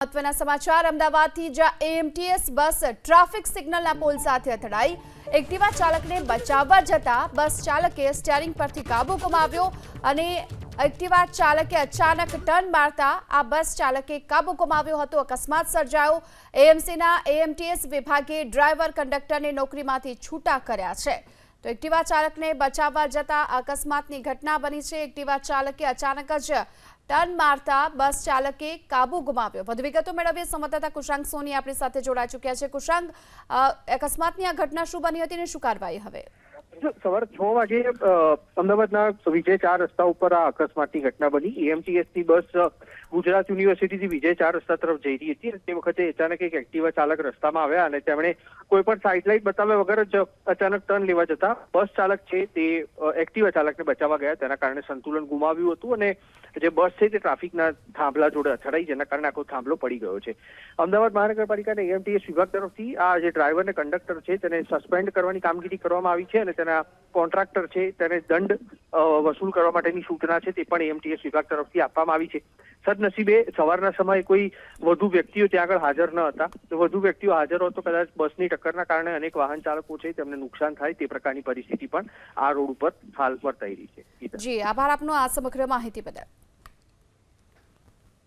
મહત્વના સમાચાર અમદાવાદથી જ્યાં એએમટીએસ બસ ટ્રાફિક સિગ્નલના પોલ સાથે અથડાઈ એક્ટિવા ચાલકને બચાવવા જતા બસ ચાલકે સ્ટીયરિંગ પરથી કાબુ ગુમાવ્યો અને એક્ટિવા ચાલકે અચાનક ટર્ન મારતા આ બસ ચાલકે કાબુ ગુમાવ્યો હતો। અકસ્માત સર્જાયો। એએમસીના એએમટીએસ વિભાગે ડ્રાઈવર કંડક્ટરને નોકરીમાંથી છૂટા કર્યા છે। તો એક્ટિવા ચાલકને બચાવવા જતા અકસ્માતની ઘટના બની છે। એક્ટિવા ચાલકે અચાનક જ ટર્ન મારતા બસ ચાલકે કાબુ ગુમાવ્યો। વધુ વિગતો મેળવીએ સંવાદદાતા કુશાંક સોની આપણી સાથે જોડાઈ ચૂક્યા છે। કુશાંક, અકસ્માતની આ ઘટના શું બની હતી અને શું કાર્યવાહી હવે? સવારે 6 વાગે અમદાવાદના વિજય 4 રસ્તા ઉપર આ અકસ્માતની ઘટના બની। એએમટીએસની બસ ગુજરાત યુનિવર્સિટીથી વિજય 4 રસ્તા તરફ જઈ રહી હતી। તે વખતે અચાનક એક એક્ટિવા ચાલક રસ્તામાં આવ્યા અને તેમણે કોઈ પણ સાઇડ લાઇટ બતાવ્યા વગર જ અચાનક ટર્ન લેવા જતા બસ ચાલક છે તે એક્ટિવા ચાલકને બચાવવા ગયા। તેના કારણે સંતુલન ગુમાવ્યું હતું અને જે બસ છે તે ટ્રાફિકના થાંભલા જોડે અથડાઈ, જેના કારણે આખો થાંભલો પડી ગયો છે। અમદાવાદ મહાનગરપાલિકાના એએમટીએસ વિભાગ તરફથી આ જે ડ્રાઈવર અને કંડક્ટર છે તેને સસ્પેન્ડ કરવાની કામગીરી કરવામાં આવી છે અને તેના કોન્ટ્રાક્ટર છે તેને દંડ વસૂલ કરવા માટેની સૂચના છે તે પણ એએમટીએસ વિભાગ તરફથી આપવામાં આવી છે। સદનસીબે સવારના સમયે કોઈ વધુ વ્યક્તિઓ ત્યાં આગળ હાજર ન હતા। તો વધુ વ્યક્તિઓ હાજર હોત તો કદાચ બસની ટક્કરના કારણે અનેક વાહન ચાલકો છે તેમને નુકસાન થાય તે પ્રકારની પરિસ્થિતિ પણ આ રોડ ઉપર હાલ વર્તાઈ રહી છે। જી, આભાર આપનો આ સમગ્ર માહિતી બદલ।